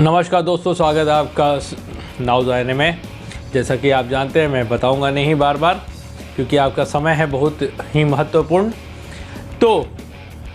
नमस्कार दोस्तों, स्वागत है आपका नाउज़ाने में। जैसा कि आप जानते हैं, मैं बताऊंगा नहीं बार बार, क्योंकि आपका समय है बहुत ही महत्वपूर्ण। तो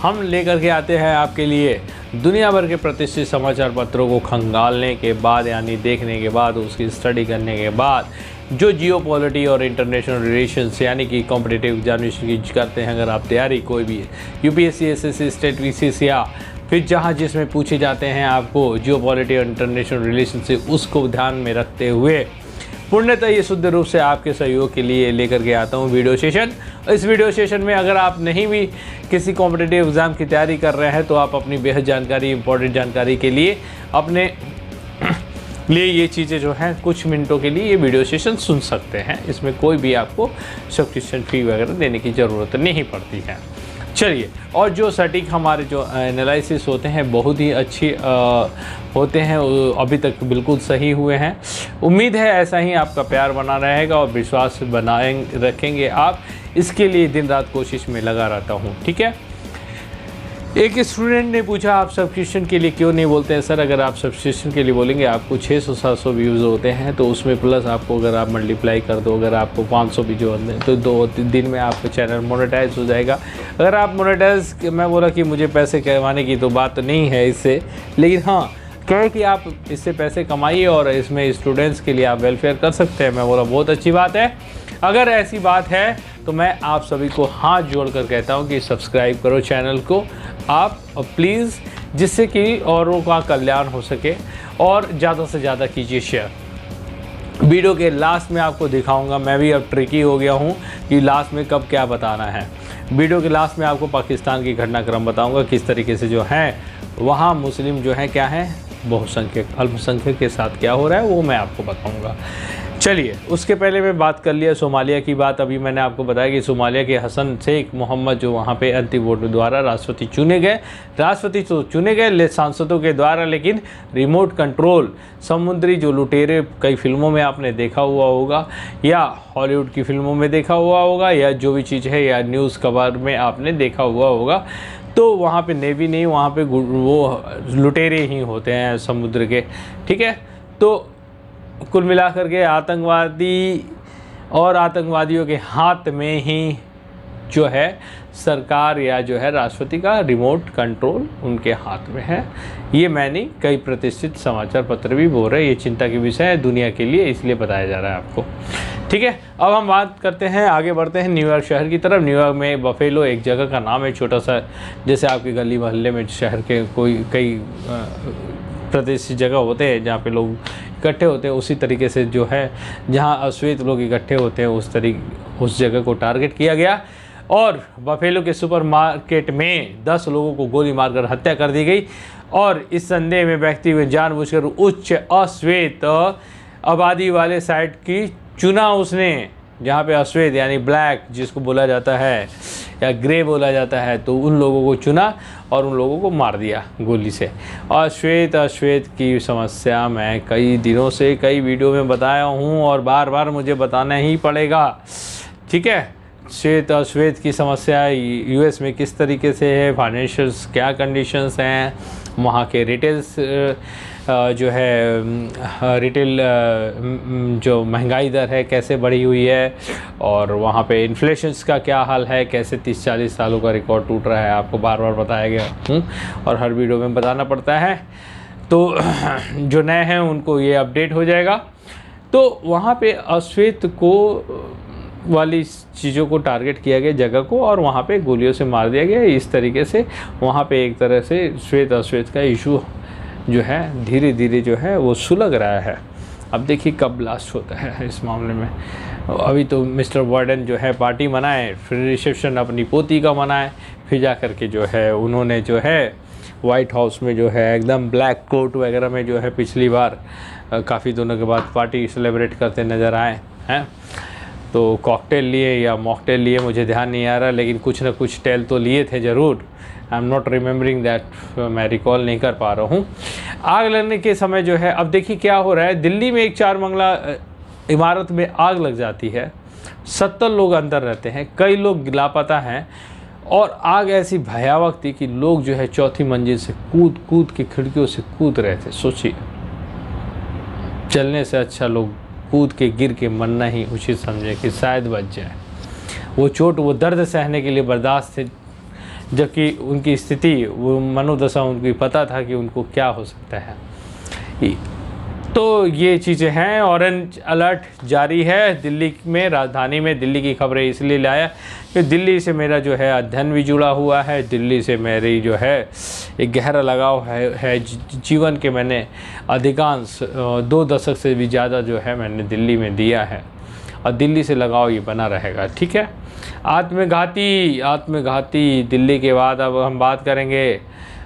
हम लेकर के आते हैं आपके लिए दुनिया भर के प्रतिष्ठित समाचार पत्रों को खंगालने के बाद, यानी देखने के बाद, उसकी स्टडी करने के बाद, जो जियोपॉलिटी और इंटरनेशनल रिलेशंस यानी कि कॉम्पिटिटिव एग्जामिनेशन की करते हैं। अगर आप तैयारी कोई भी यूपीएससी, एसएससी, स्टेट बीसीएस या फिर जहाँ जिसमें पूछे जाते हैं आपको जियोपॉलिटी और इंटरनेशनल रिलेशन से, उसको ध्यान में रखते हुए पूर्णतः ये शुद्ध रूप से आपके सहयोग के लिए लेकर के आता हूँ वीडियो सेशन। इस वीडियो सेशन में अगर आप नहीं भी किसी कॉम्पिटिटिव एग्ज़ाम की तैयारी कर रहे हैं, तो आप अपनी बेहद जानकारी, इंपॉर्टेंट जानकारी के लिए अपने लिए ये चीज़ें जो हैं कुछ मिनटों के लिए ये वीडियो सेशन सुन सकते हैं। इसमें कोई भी आपको सब्सक्रिप्शन फ़ी वगैरह देने की ज़रूरत नहीं पड़ती है। चलिए, और जो सटीक हमारे जो एनालिसिस होते हैं बहुत ही अच्छी होते हैं, अभी तक बिल्कुल सही हुए हैं। उम्मीद है ऐसा ही आपका प्यार बना रहेगा और विश्वास बनाए रखेंगे आप। इसके लिए दिन रात कोशिश में लगा रहता हूँ, ठीक है। एक स्टूडेंट ने पूछा, आप सब्सक्रिप्शन के लिए क्यों नहीं बोलते हैं सर? अगर आप सब्सक्रिप्शन के लिए बोलेंगे, आपको 600-700 व्यूज़ होते हैं, तो उसमें प्लस आपको अगर आप मल्टीप्लाई कर दो, अगर आपको 500 भी जो तो 2 दिन में आपका चैनल मोनेटाइज हो जाएगा। अगर आप मोनेटाइज, मैं बोला कि मुझे पैसे कमाने की तो बात नहीं है इससे, लेकिन हाँ कहे कि आप इससे पैसे कमाइए और इसमें स्टूडेंट्स के लिए आप वेलफेयर कर सकते हैं। मैं बोला बहुत अच्छी बात है। अगर ऐसी बात है तो मैं आप सभी को हाथ जोड़कर कहता हूं कि सब्सक्राइब करो चैनल को आप प्लीज़, जिससे कि औरों का कल्याण हो सके, और ज़्यादा से ज़्यादा कीजिए शेयर। वीडियो के लास्ट में आपको दिखाऊंगा, मैं भी अब ट्रिकी हो गया हूं कि लास्ट में कब क्या बताना है। वीडियो के लास्ट में आपको पाकिस्तान की घटनाक्रम बताऊंगा, किस तरीके से जो है वहाँ मुस्लिम जो है क्या है, बहुसंख्यक, अल्पसंख्यक के साथ क्या हो रहा है, वो मैं आपको बताऊंगा। चलिए, उसके पहले मैं बात कर लिया सोमालिया की बात। अभी मैंने आपको बताया कि सोमालिया के हसन शेख मोहम्मद जो वहाँ पे अंतिम वोट द्वारा राष्ट्रपति चुने गए, राष्ट्रपति तो चुने गए सांसदों के द्वारा, लेकिन रिमोट कंट्रोल समुद्री जो लुटेरे, कई फिल्मों में आपने देखा हुआ होगा, या हॉलीवुड की फिल्मों में देखा हुआ होगा, या जो भी चीज़ है, या न्यूज़ खबर में आपने देखा हुआ होगा। तो वहाँ पे नेवी नहीं, वहाँ पे वो लुटेरे ही होते हैं समुद्र के, ठीक है। तो कुल मिलाकर के आतंकवादी और आतंकवादियों के हाथ में ही जो है सरकार या जो है राष्ट्रपति का रिमोट कंट्रोल उनके हाथ में है। ये मैं नहीं, कई प्रतिष्ठित समाचार पत्र भी बोल रहे हैं। ये चिंता की विषय है दुनिया के लिए, इसलिए बताया जा रहा है आपको, ठीक है। अब हम बात करते हैं, आगे बढ़ते हैं न्यूयॉर्क शहर की तरफ। न्यूयॉर्क में बफेलो एक जगह का नाम है, छोटा सा, जैसे आपके गली मोहल्ले में शहर के कई प्रतिष्ठित जगह होते हैं जहाँ पे लोग इकट्ठे होते हैं, उसी तरीके से जो है जहाँ अश्वेत लोग इकट्ठे होते हैं उस जगह को टारगेट किया गया, और बफेलो के सुपरमार्केट में 10 लोगों को गोली मारकर हत्या कर दी गई। और इस संदेह में व्यक्ति हुए जानबूझकर उच्च अश्वेत आबादी वाले साइट की चुना उसने, जहाँ पे अश्वेत यानी ब्लैक जिसको बोला जाता है या ग्रे बोला जाता है, तो उन लोगों को चुना और उन लोगों को मार दिया गोली से। अश्वेत की समस्या मैं कई दिनों से कई वीडियो में बताया हूँ और बार बार मुझे बताना ही पड़ेगा, ठीक है। अश्वेत की समस्या यूएस में किस तरीके से है, फाइनेंशियल्स क्या कंडीशंस हैं, वहाँ के रिटेल्स जो है रिटेल जो महंगाई दर है कैसे बढ़ी हुई है, और वहाँ पे इन्फ्लेशंस का क्या हाल है, कैसे 30-40 सालों का रिकॉर्ड टूट रहा है, आपको बार बार बताया गया और हर वीडियो में बताना पड़ता है। तो जो नए हैं उनको ये अपडेट हो जाएगा। तो वहाँ पे अश्वेत को वाली चीज़ों को टारगेट किया गया, जगह को, और वहाँ पे गोलियों से मार दिया गया। इस तरीके से वहाँ पे एक तरह से अश्वेत का इशू जो है धीरे धीरे जो है वो सुलग रहा है। अब देखिए कब ब्लास्ट होता है इस मामले में। अभी तो मिस्टर बाइडेन जो है पार्टी मनाए, फिर रिसेप्शन अपनी पोती का मनाए, फिर जा कर के जो है उन्होंने जो है वाइट हाउस में जो है एकदम ब्लैक कोट वगैरह में जो है पिछली बार काफ़ी दिनों के बाद पार्टी सेलिब्रेट करते नज़र आए हैं। तो कॉकटेल लिए या मॉकटेल लिए मुझे ध्यान नहीं आ रहा, लेकिन कुछ ना कुछ टेल तो लिए थे ज़रूर। I am not remembering that, मैं रिकॉल नहीं कर पा रहा हूँ। आग लगने के समय जो है, अब देखिए क्या हो रहा है। दिल्ली में एक 4 मंजिला इमारत में आग लग जाती है, 70 लोग अंदर रहते हैं, कई लोग लापता हैं, और आग ऐसी भयावह थी कि लोग जो है चौथी मंजिल से कूद कूद के खिड़कियों से कूद रहे थे। सोचिए, चलने से अच्छा लोग कूद के गिर के मरना ही उचित समझे कि शायद बच जाए। वो चोट, वो दर्द सहने के लिए बर्दाश्त थे, जबकि उनकी स्थिति, वो मनोदशा उनकी पता था कि उनको क्या हो सकता है। तो ये चीज़ें हैं। ऑरेंज अलर्ट जारी है दिल्ली में, राजधानी में। दिल्ली की खबरें इसलिए लाया कि दिल्ली से मेरा जो है अध्ययन भी जुड़ा हुआ है, दिल्ली से मेरी जो है एक गहरा लगाव है जीवन के। मैंने अधिकांश 2 दशक से भी ज़्यादा जो है मैंने दिल्ली में दिया है और दिल्ली से लगाव ये बना रहेगा। ठीक है। आत्मघाती दिल्ली के बाद अब हम बात करेंगे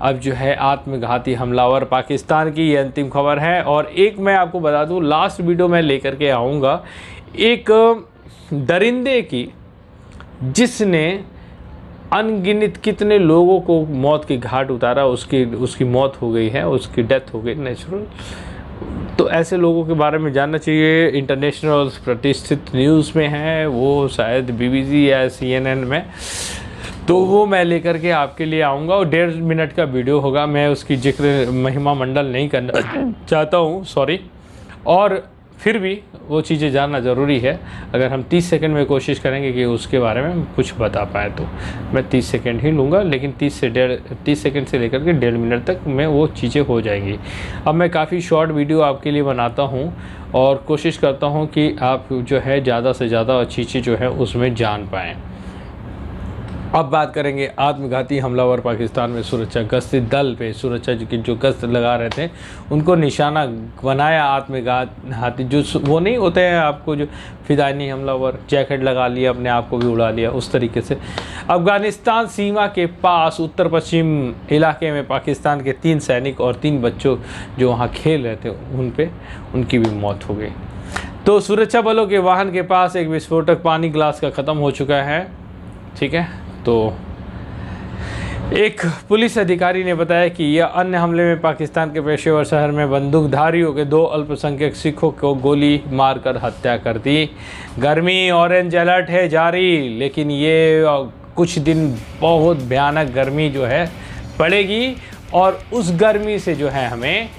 अब जो है आत्मघाती हमलावर पाकिस्तान की, ये अंतिम खबर है। और एक मैं आपको बता दूं, लास्ट वीडियो में लेकर के आऊँगा एक दरिंदे की, जिसने अनगिनत कितने लोगों को मौत के घाट उतारा। उसकी मौत हो गई है, उसकी डेथ हो गई नेचुरल। तो ऐसे लोगों के बारे में जानना चाहिए। इंटरनेशनल प्रतिष्ठित न्यूज़ में है वो, शायद BBC या CNN में। तो वो मैं लेकर के आपके लिए आऊँगा और 1.5 मिनट का वीडियो होगा। मैं उसकी जिक्र महिमा मंडल नहीं करना चाहता हूँ, सॉरी। और फिर भी वो चीज़ें जानना ज़रूरी है। अगर हम 30 सेकंड में कोशिश करेंगे कि उसके बारे में कुछ बता पाए तो मैं 30 सेकंड ही लूँगा, लेकिन 30 सेकंड से लेकर के 1.5 मिनट तक में वो चीज़ें हो जाएंगी। अब मैं काफ़ी शॉर्ट वीडियो आपके लिए बनाता हूँ और कोशिश करता हूँ कि आप जो है ज़्यादा से ज़्यादा चीज़ें जो है उसमें जान पाएँ। अब बात करेंगे आत्मघाती हमलावर पाकिस्तान में सुरक्षा गश्ती दल पे, सुरक्षा की जो गश्त लगा रहे थे उनको निशाना बनाया आत्मघाती। जो वो नहीं होते हैं आपको जो फिदायनी हमलावर, जैकेट लगा लिया, अपने आप को भी उड़ा लिया, उस तरीके से। अफ़गानिस्तान सीमा के पास उत्तर पश्चिम इलाके में पाकिस्तान के 3 सैनिक और 3 बच्चों जो वहाँ खेल रहे थे उनकी भी मौत हो गई। तो सुरक्षा बलों के वाहन के पास एक विस्फोटक पानी ग्लास का ख़त्म हो चुका है। ठीक है। तो एक पुलिस अधिकारी ने बताया कि यह अन्य हमले में पाकिस्तान के पेशेवर शहर में बंदूकधारियों के 2 अल्पसंख्यक सिखों को गोली मारकर हत्या कर दी। गर्मी, ऑरेंज अलर्ट है जारी, लेकिन ये कुछ दिन बहुत भयानक गर्मी जो है पड़ेगी और उस गर्मी से जो है हमें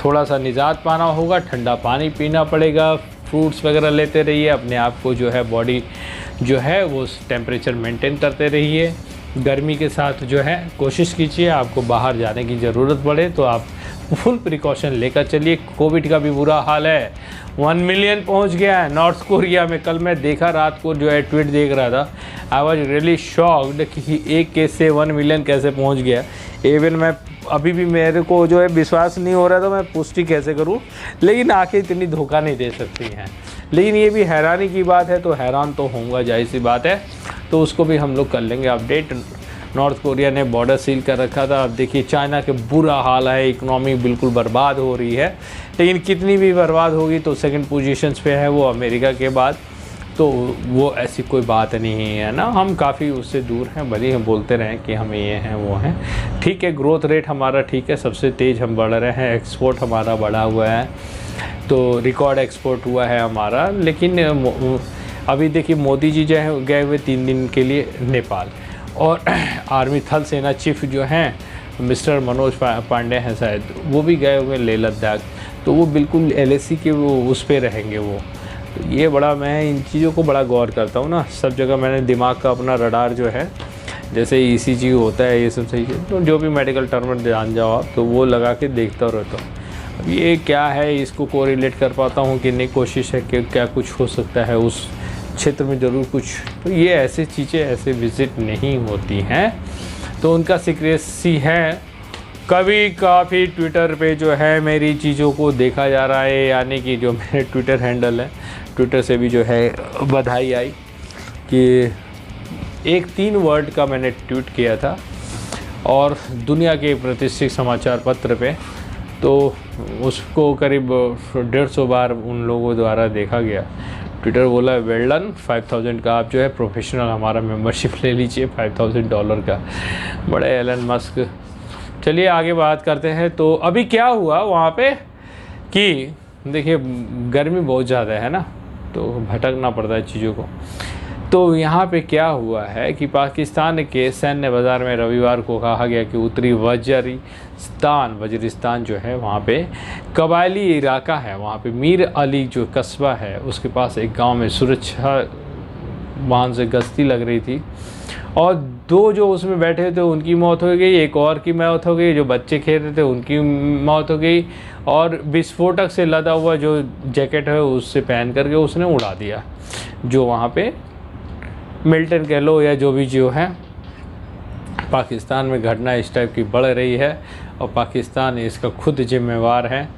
थोड़ा सा निजात पाना होगा। ठंडा पानी पीना पड़ेगा, फ्रूट्स वगैरह लेते रहिए, अपने आप को जो है बॉडी जो है वो टेम्परेचर मेंटेन करते रहिए। गर्मी के साथ जो है कोशिश कीजिए, आपको बाहर जाने की ज़रूरत पड़े तो आप फुल प्रिकॉशन लेकर चलिए। कोविड का भी बुरा हाल है, 1 मिलियन पहुंच गया है नॉर्थ कोरिया में। कल मैं देखा, रात को जो है ट्वीट देख रहा था, आई वॉज रियली शॉक्ड कि एक केस से 1 मिलियन कैसे पहुंच गया। इवन मैं अभी भी मेरे को जो है विश्वास नहीं हो रहा था, मैं पुष्टि कैसे करूं, लेकिन आंखें इतनी धोखा नहीं दे सकती हैं। लेकिन ये भी हैरानी की बात है, तो हैरान तो होऊंगा, जाहिर सी बात है। तो उसको भी हम लोग कर लेंगे अपडेट। नॉर्थ कोरिया ने बॉर्डर सील कर रखा था। अब देखिए चाइना के बुरा हाल है, इकोनॉमी बिल्कुल बर्बाद हो रही है। लेकिन कितनी भी बर्बाद होगी तो सेकंड पोजीशंस पे है वो अमेरिका के बाद, तो वो ऐसी कोई बात नहीं है ना। हम काफ़ी उससे दूर हैं, भले हम बोलते रहें कि हम ये हैं वो हैं। ठीक है, ग्रोथ रेट हमारा ठीक है, सबसे तेज़ हम बढ़ रहे हैं, एक्सपोर्ट हमारा बढ़ा हुआ है, तो रिकॉर्ड एक्सपोर्ट हुआ है हमारा। लेकिन अभी देखिए मोदी जी जो है गए हुए 3 दिन के लिए नेपाल, और आर्मी थल सेना चीफ जो हैं मिस्टर मनोज पांडे हैं शायद, वो भी गए हुए लेह लद्दाख। तो वो बिल्कुल LAC के वो उस पर रहेंगे वो। तो ये बड़ा, मैं इन चीज़ों को बड़ा गौर करता हूँ ना, सब जगह मैंने दिमाग का अपना रडार जो है, जैसे ECG होता है, ये सब सही है, तो जो भी मेडिकल टर्म जान जाओ आप, तो वो लगा के देखता रहता हूँ। अब ये क्या है, इसको कोरिलेट कर पाता हूँ कि नहीं, कोशिश है कि क्या कुछ हो सकता है उस क्षेत्र में ज़रूर कुछ। तो ये ऐसी चीज़ें ऐसे विज़िट नहीं होती हैं, तो उनका सीक्रेसी है। कभी काफ़ी ट्विटर पे जो है मेरी चीज़ों को देखा जा रहा है, यानी कि जो मेरे ट्विटर हैंडल है, ट्विटर से भी जो है बधाई आई कि एक 3 वर्ड का मैंने ट्वीट किया था और दुनिया के प्रतिष्ठित समाचार पत्र पे, तो उसको करीब 150 बार उन लोगों द्वारा देखा गया। ट्विटर बोला वेल डन, 5000 का आप जो है प्रोफेशनल हमारा मेंबरशिप ले लीजिए, $5000 का। बड़े एलन मस्क। चलिए आगे बात करते हैं। तो अभी क्या हुआ वहाँ पे कि देखिए गर्मी बहुत ज़्यादा है ना, तो भटकना पड़ता है चीज़ों को। तो यहाँ पे क्या हुआ है कि पाकिस्तान के सैन्य बाज़ार में रविवार को कहा गया कि उत्तरी वज़ीरिस्तान जो है वहाँ पे कबायली इलाका है, वहाँ पे मीर अली जो कस्बा है उसके पास एक गांव में सुरक्षा वाहन से गश्ती लग रही थी और दो जो उसमें बैठे थे उनकी मौत हो गई, एक और की मौत हो गई, जो बच्चे खेल रहे थे उनकी मौत हो गई और विस्फोटक से लदा हुआ जो जैकेट है उससे पहन करके उसने उड़ा दिया। जो वहाँ पे मिल्टन कह लो या जो भी जो है, पाकिस्तान में घटना इस टाइप की बढ़ रही है और पाकिस्तान इसका खुद जिम्मेवार है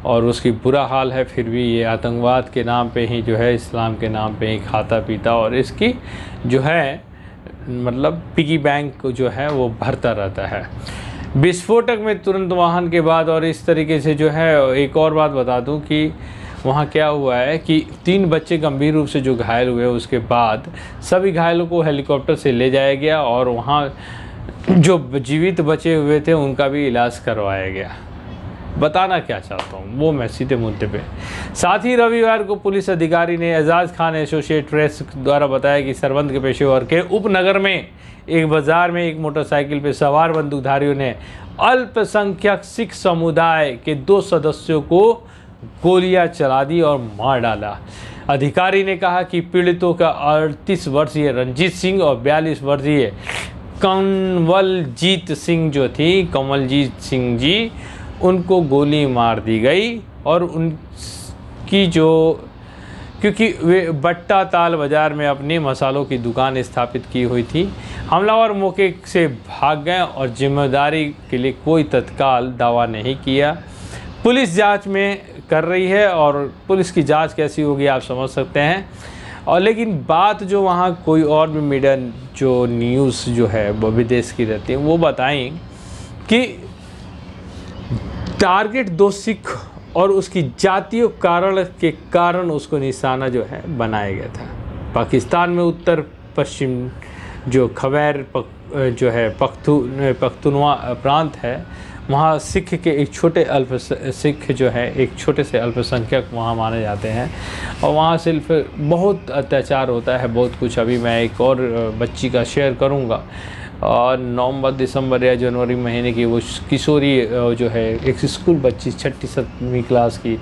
और उसकी बुरा हाल है। फिर भी ये आतंकवाद के नाम पे ही जो है, इस्लाम के नाम पे ही खाता पीता और इसकी जो है मतलब पिगी बैंक जो है वो भरता रहता है। विस्फोटक में तुरंत वाहन के बाद और इस तरीके से जो है, एक और बात बता दूं कि वहाँ क्या हुआ है कि 3 बच्चे गंभीर रूप से जो घायल हुए, उसके बाद सभी घायलों को हेलीकॉप्टर से ले जाया गया और वहाँ जो जीवित बचे हुए थे उनका भी इलाज करवाया गया। बताना क्या चाहता हूँ वो मैं सीधे मुद्दे पे। साथ ही रविवार को पुलिस अधिकारी ने एजाज खान एसोसिएट प्रेस द्वारा बताया कि सरबंद के पेशेवर के उपनगर में एक बाज़ार में एक मोटरसाइकिल पर सवार बंदूकधारियों ने अल्पसंख्यक सिख समुदाय के 2 सदस्यों को गोलियां चला दी और मार डाला। अधिकारी ने कहा कि पीड़ितों का 38 वर्षीय रंजीत सिंह और 42 वर्षीय कमलजीत सिंह जो थी, कमलजीत सिंह जी, उनको गोली मार दी गई और उनकी जो, क्योंकि वे बट्टा ताल बाज़ार में अपने मसालों की दुकान स्थापित की हुई थी। हमलावर मौके से भाग गए और जिम्मेदारी के लिए कोई तत्काल दावा नहीं किया। पुलिस जांच में कर रही है और पुलिस की जांच कैसी होगी आप समझ सकते हैं। और लेकिन बात जो वहाँ कोई और भी मीडिया जो न्यूज़ जो है वो विदेश की रहती है, वो बताएं कि टारगेट 2 सिख और उसकी जातीय कारण के कारण उसको निशाना जो है बनाया गया था। पाकिस्तान में उत्तर पश्चिम जो खैबर जो है पख्तूनवा प्रांत है, वहाँ सिख के एक सिख जो है एक छोटे से अल्पसंख्यक वहाँ माने जाते हैं और वहाँ सिर्फ बहुत अत्याचार होता है, बहुत कुछ। अभी मैं एक और बच्ची का शेयर करूँगा और नवंबर दिसंबर या जनवरी महीने की वो किशोरी जो है एक स्कूल बच्ची 6वीं क्लास की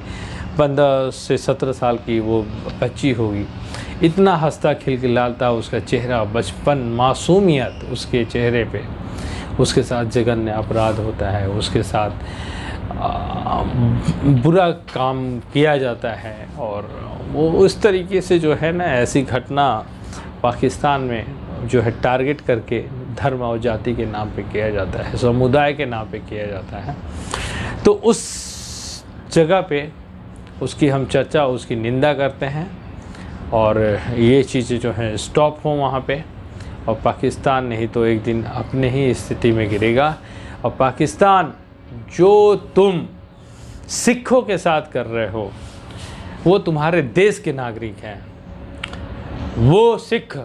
15 से 17 साल की वो बच्ची होगी। इतना हंसता खिलखिलाता उसका चेहरा, बचपन, मासूमियत उसके चेहरे पे, उसके साथ जघन्य अपराध होता है, उसके साथ बुरा काम किया जाता है और वो उस तरीके से जो है ना, ऐसी घटना पाकिस्तान में जो है टारगेट करके धर्म और जाति के नाम पे किया जाता है, समुदाय के नाम पे किया जाता है। तो उस जगह पे उसकी हम चर्चा, उसकी निंदा करते हैं और ये चीज़ें जो हैं स्टॉप हों वहाँ पे। और पाकिस्तान नहीं तो एक दिन अपने ही स्थिति में गिरेगा। और पाकिस्तान जो तुम सिखों के साथ कर रहे हो वो तुम्हारे देश के नागरिक हैं, वो सिख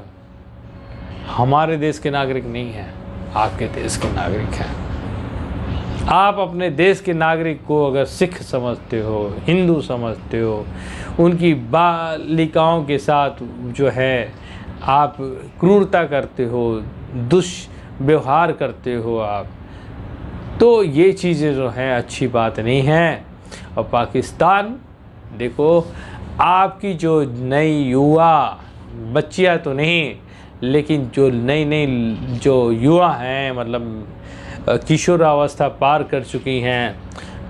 हमारे देश के नागरिक नहीं हैं, आपके देश के नागरिक हैं। आप अपने देश के नागरिक को अगर सिख समझते हो, हिंदू समझते हो, उनकी बालिकाओं के साथ जो है आप क्रूरता करते हो, दुष्व्यवहार करते हो आप, तो ये चीज़ें जो हैं अच्छी बात नहीं है। और पाकिस्तान देखो, आपकी जो नई युवा बच्चियाँ तो नहीं, लेकिन जो नई जो युवा हैं, मतलब किशोरावस्था पार कर चुकी हैं,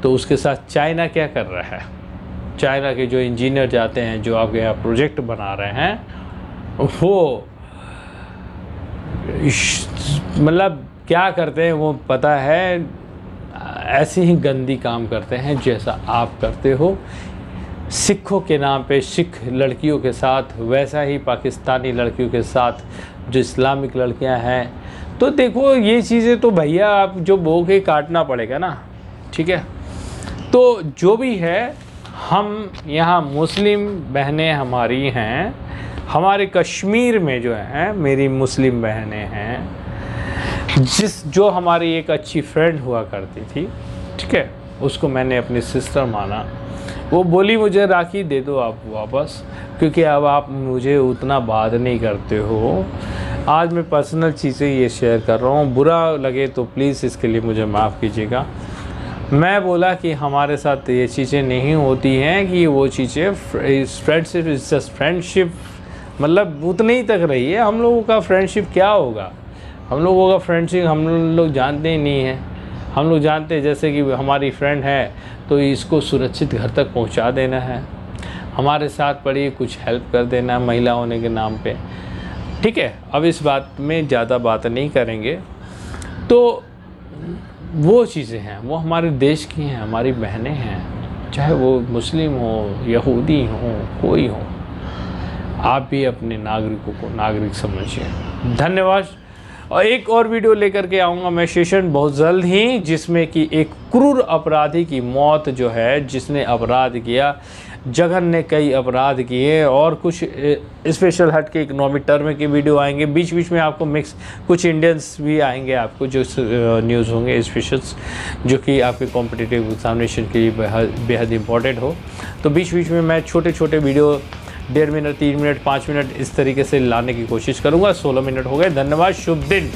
तो उसके साथ चाइना क्या कर रहा है। चाइना के जो इंजीनियर जाते हैं, जो आपके यहाँ प्रोजेक्ट बना रहे हैं, वो मतलब क्या करते हैं वो पता है, ऐसे ही गंदी काम करते हैं जैसा आप करते हो सिखों के नाम पे। सिख लड़कियों के साथ वैसा ही पाकिस्तानी लड़कियों के साथ जो इस्लामिक लड़कियां हैं। तो देखो ये चीज़ें तो भैया आप जो बो के काटना पड़ेगा ना, ठीक है। तो जो भी है, हम यहाँ मुस्लिम बहनें हमारी हैं, हमारे कश्मीर में जो है मेरी मुस्लिम बहनें हैं, जो हमारी एक अच्छी फ्रेंड हुआ करती थी, ठीक है, उसको मैंने अपनी सिस्टर माना। वो बोली मुझे राखी दे दो आप वापस, क्योंकि अब आप मुझे उतना बात नहीं करते हो। आज मैं पर्सनल चीज़ें ये शेयर कर रहा हूँ, बुरा लगे तो प्लीज़ इसके लिए मुझे माफ़ कीजिएगा। मैं बोला कि हमारे साथ ये चीज़ें नहीं होती हैं, कि वो चीज़ें फ्रेंडशिप इज़ जस्ट फ्रेंडशिप, मतलब उतनी ही तक रही है। हम लोगों का फ्रेंडशिप क्या होगा, हम लोगों का फ्रेंडशिप हम लोग जानते ही नहीं हैं। हम लोग जानते हैं जैसे कि हमारी फ्रेंड है तो इसको सुरक्षित घर तक पहुंचा देना है, हमारे साथ पड़ी कुछ हेल्प कर देना है महिला होने के नाम पे, ठीक है। अब इस बात में ज़्यादा बात नहीं करेंगे। तो वो चीज़ें हैं, वो हमारे देश की हैं, हमारी बहनें हैं, चाहे वो मुस्लिम हो, यहूदी हो, कोई हो, आप भी अपने नागरिकों को नागरिक समझिए। धन्यवाद। और एक और वीडियो लेकर के आऊँगा मैं सेशन बहुत जल्द ही, जिसमें कि एक क्रूर अपराधी की मौत जो है, जिसने अपराध किया, जगन ने कई अपराध किए, और कुछ स्पेशल हट के इकोनॉमिक टर्म की वीडियो आएंगे। बीच बीच में आपको मिक्स कुछ इंडियंस भी आएंगे, आपको जो न्यूज़ होंगे स्पेशल्स, जो कि आपके कॉम्पिटिटिव एग्जामिनेशन के लिए बेहद इंपॉर्टेंट हो। तो बीच बीच में मैं छोटे छोटे वीडियो 1.5 मिनट, 3 मिनट, 5 मिनट इस तरीके से लाने की कोशिश करूँगा। 16 मिनट हो गए। धन्यवाद, शुभ दिन।